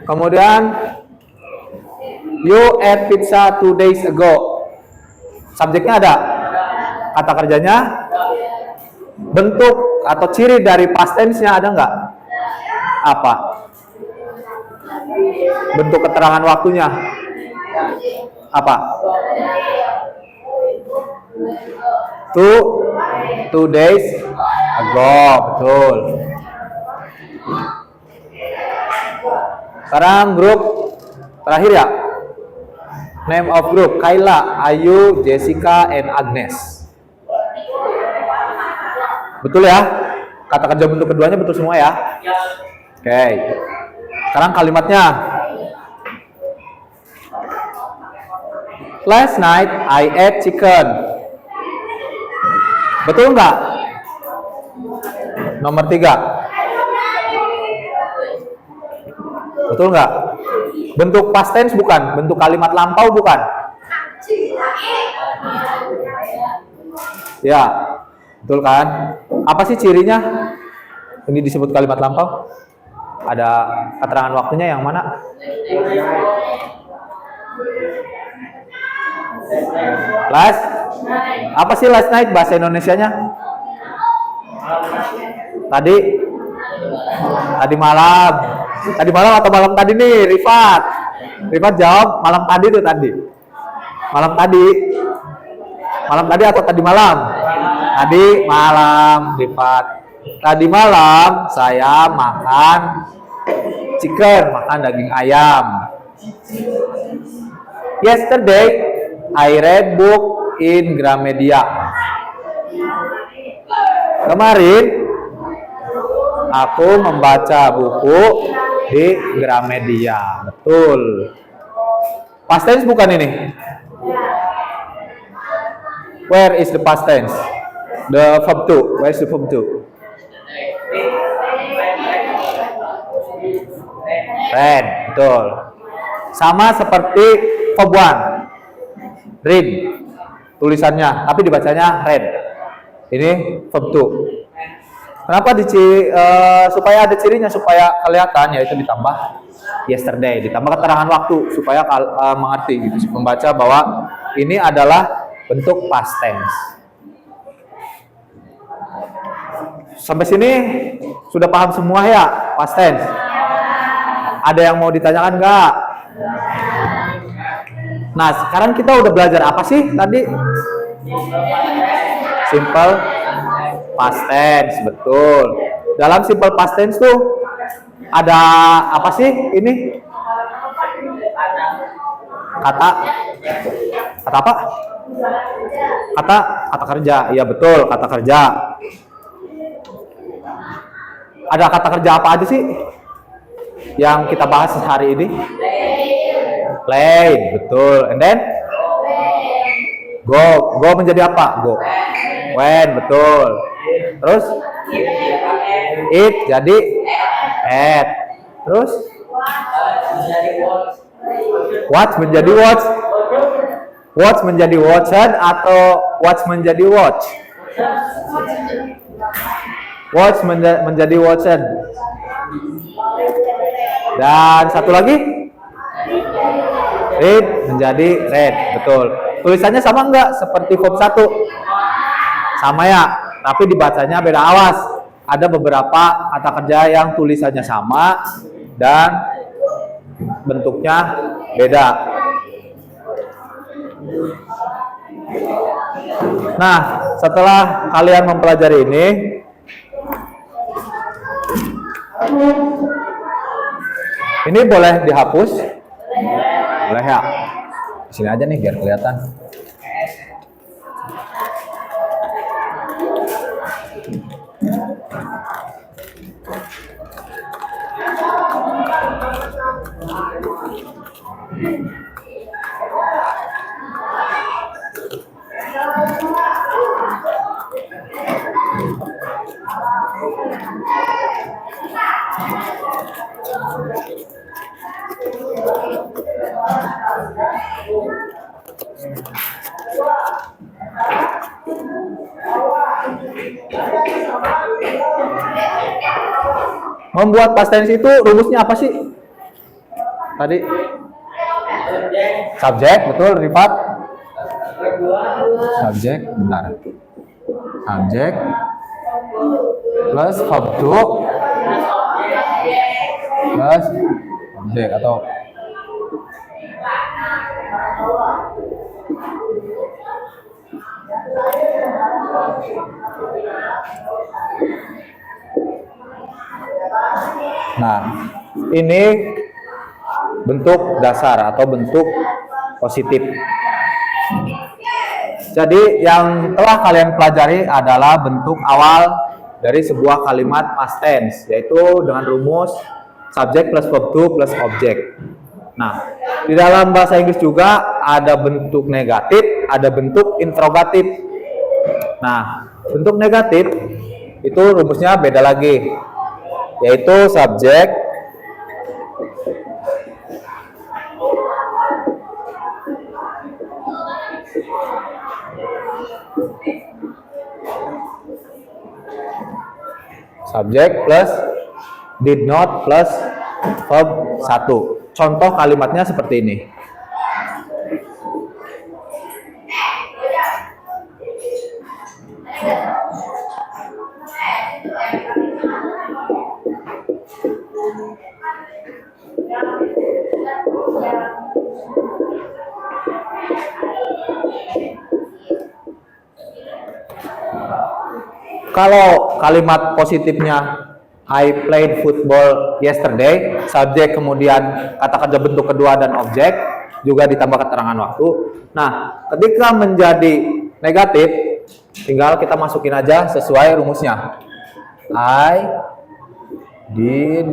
Kemudian you ate pizza 2 days ago. Subjeknya ada. Kata kerjanya. Bentuk atau ciri dari past tense-nya ada nggak? Apa? Bentuk keterangan waktunya. Apa? Two days ago, betul. Sekarang grup terakhir ya. Name of group, Kayla, Ayu, Jessica, and Agnes. Betul ya? Kata kerja bentuk keduanya betul semua ya? Oke. Sekarang kalimatnya. Last night I ate chicken. Betul nggak? Nomor 3. Betul nggak? Bentuk past tense bukan? Bentuk kalimat lampau bukan? Ya, betul kan? Apa sih cirinya? Ini disebut kalimat lampau. Ada keterangan waktunya yang mana? Last. Apa sih last night bahasa Indonesianya? Tadi malam. Tadi malam atau malam tadi nih, Rifat? Rifat jawab malam tadi tuh tadi. Malam tadi. Malam tadi atau tadi malam? Tadi malam, Rifat. Tadi malam saya makan chicken, makan daging ayam. Yesterday I read book in Gramedia. Kemarin aku membaca buku di Gramedia. Betul. Past tense bukan ini? Where is the past tense? The verb to. Where is the verb to? Read. Betul. Sama seperti verb one. Read. Tulisannya, tapi dibacanya read. Ini verb to. Kenapa supaya ada cirinya, supaya kelihatan, yaitu ditambah yesterday, ditambah keterangan waktu supaya mengerti gitu, membaca bahwa ini adalah bentuk past tense. Sampai sini sudah paham semua ya past tense? Ada yang mau ditanyakan nggak? Nah, sekarang kita udah belajar apa sih tadi? Simple past tense, betul. Dalam simple past tense tuh ada apa sih ini? Kata apa? Kata kerja. Iya betul, kata kerja. Ada kata kerja apa aja sih yang kita bahas hari ini? Play, betul. And then go menjadi apa? Go. When, betul. Terus eat jadi eat. Terus watch menjadi watch. Watch menjadi watched atau watch menjadi watch? Watch menjadi watched. Dan satu lagi read menjadi read, betul. Tulisannya sama enggak seperti verb 1? Sama ya, tapi dibacanya beda. Awas, ada beberapa kata kerja yang tulisannya sama dan bentuknya beda. Nah, setelah kalian mempelajari ini, ini boleh dihapus? Boleh ya? Sini aja nih biar kelihatan. Membuat past tense itu rumusnya apa sih? Tadi subjek, betul Rifat? Subjek, benar. Subjek plus verb to plus objek atau nah, ini bentuk dasar atau bentuk positif. Jadi yang telah kalian pelajari adalah bentuk awal dari sebuah kalimat past tense, yaitu dengan rumus subjek plus verb to plus objek. Nah, di dalam bahasa Inggris juga ada bentuk negatif, ada bentuk interrogatif. Nah, bentuk negatif itu rumusnya beda lagi, yaitu subjek plus did not plus verb 1. Contoh kalimatnya seperti ini. Kalau kalimat positifnya I played football yesterday, subjek kemudian kata kerja bentuk kedua dan objek, juga ditambah keterangan waktu. Nah, ketika menjadi negatif, tinggal kita masukin aja sesuai rumusnya. I did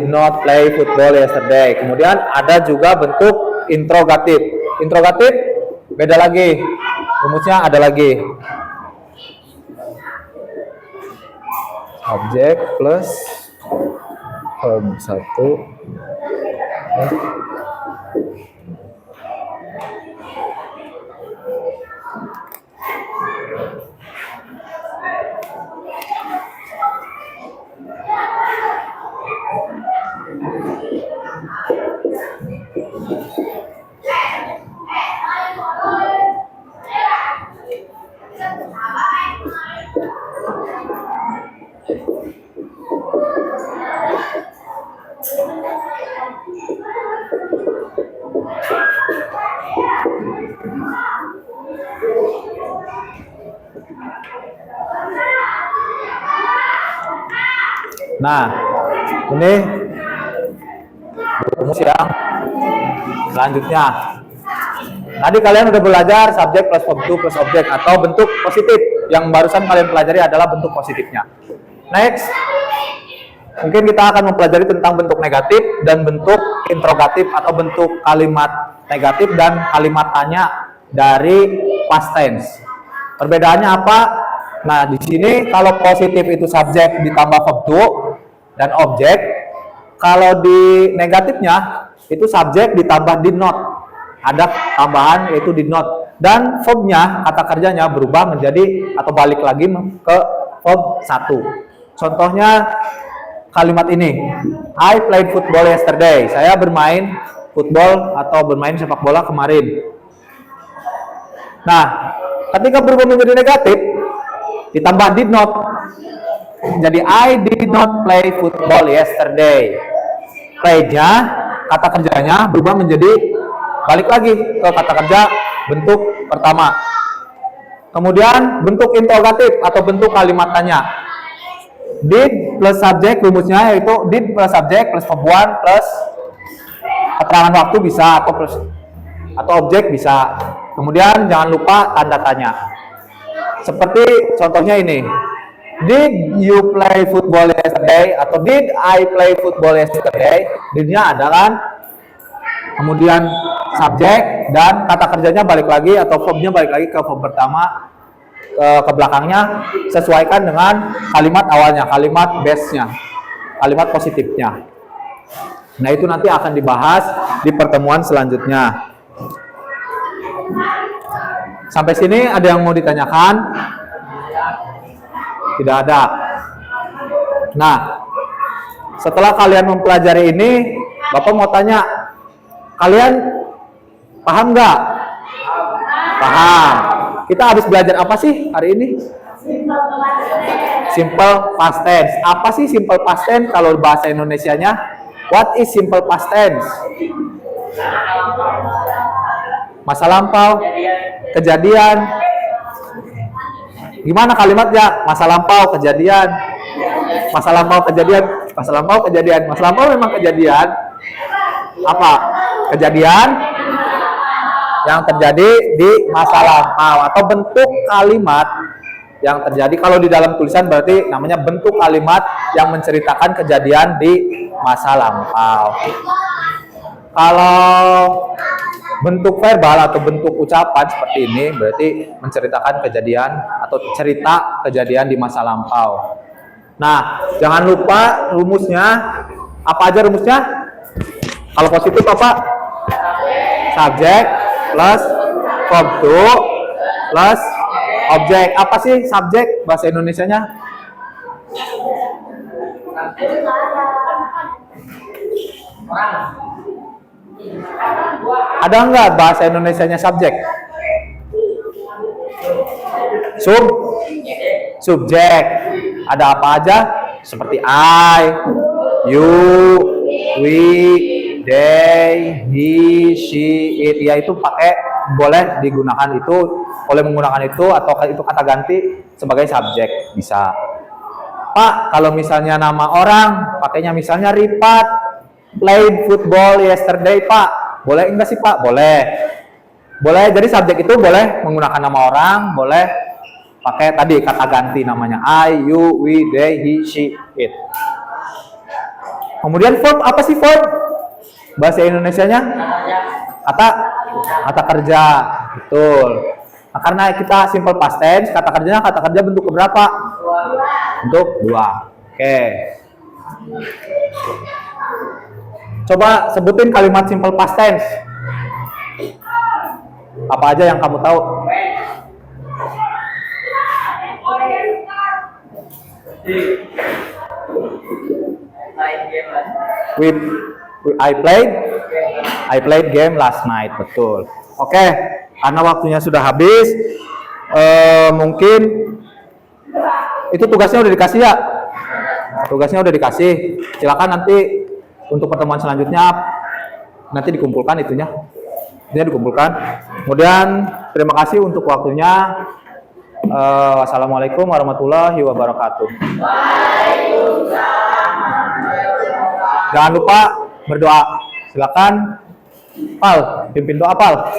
not play football yesterday. Kemudian ada juga bentuk interrogatif. Interrogatif beda lagi. Rumusnya ada lagi. Objek plus verb 1. Nah, ini rumus yang selanjutnya. Tadi kalian udah belajar subjek plus verb to plus objek atau bentuk positif. Yang barusan kalian pelajari adalah bentuk positifnya. Next, mungkin kita akan mempelajari tentang bentuk negatif dan bentuk interrogatif atau bentuk kalimat negatif dan kalimat tanya dari past tense. Perbedaannya apa? Nah, di sini kalau positif itu subjek ditambah verb to dan objek. Kalau di negatifnya itu subjek ditambah did not. Ada tambahan yaitu did not. Dan verbnya, kata kerjanya berubah menjadi atau balik lagi ke verb 1. Contohnya kalimat ini. I played football yesterday. Saya bermain football atau bermain sepak bola kemarin. Nah, ketika berubah menjadi negatif, ditambah did not, jadi I did not play football yesterday. Play-nya, kata kerjanya berubah menjadi balik lagi ke kata kerja bentuk pertama. Kemudian bentuk interrogatif atau bentuk kalimat tanya. Did plus subjek, rumusnya yaitu did plus subjek plus verb 1 plus keterangan waktu bisa atau objek bisa. Kemudian jangan lupa tanda tanya. Seperti contohnya ini. Did you play football yesterday? Atau did I play football yesterday? Did-nya ada kan? Kemudian subjek, dan kata kerjanya balik lagi atau verbnya balik lagi ke verb pertama, ke belakangnya, sesuaikan dengan kalimat awalnya, kalimat base-nya, kalimat positifnya. Nah, itu nanti akan dibahas di pertemuan selanjutnya. Sampai sini ada yang mau ditanyakan? Tidak ada. Nah, setelah kalian mempelajari ini, Bapak mau tanya, kalian paham nggak? Paham. Kita habis belajar apa sih hari ini? Simple past tense. Apa sih simple past tense kalau bahasa Indonesianya? What is simple past tense? Masa lampau, kejadian. Gimana kalimatnya? Masa lampau, kejadian. Masa lampau, kejadian. Masa lampau, kejadian. Masa lampau memang kejadian. Apa? Kejadian yang terjadi di masa lampau atau bentuk kalimat yang terjadi. Kalau di dalam tulisan berarti namanya bentuk kalimat yang menceritakan kejadian di masa lampau. Kalau bentuk verbal atau bentuk ucapan seperti ini berarti menceritakan kejadian atau cerita kejadian di masa lampau. Nah, jangan lupa rumusnya. Apa aja rumusnya? Kalau positif apa? Subjek plus verb to plus objek. Apa sih subjek bahasa Indonesianya? Ada nggak bahasa Indonesianya subjek? Subjek. Ada apa aja? Seperti I, you, we, they, he, she, it. Ya, itu pakai, boleh digunakan itu, boleh menggunakan itu atau itu kata ganti sebagai subjek, bisa. Pak, kalau misalnya nama orang, pakainya misalnya Rifat played football yesterday, Pak. Boleh enggak sih, Pak? Boleh. Boleh, jadi subjek itu boleh menggunakan nama orang, boleh pakai tadi kata ganti namanya I, you, we, they, he, she, it. Kemudian verb, apa sih verb? Bahasa Indonesianya? Kata kerja. Betul. Nah, karena kita simple past tense, kata kerja bentuk berapa? Bentuk 2. Oke. Coba sebutin kalimat simple past tense. Apa aja yang kamu tahu? I played game last night. Betul. Oke, karena waktunya sudah habis, mungkin itu tugasnya udah dikasih ya. Tugasnya udah dikasih. Silakan nanti untuk pertemuan selanjutnya nanti dikumpulkan itunya. Dikumpulkan. Kemudian terima kasih untuk waktunya. Wassalamualaikum warahmatullahi wabarakatuh. Jangan lupa berdoa. Silakan, Pal, pimpin doa, Pal.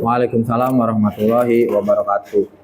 Waalaikumsalam warahmatullahi wabarakatuh.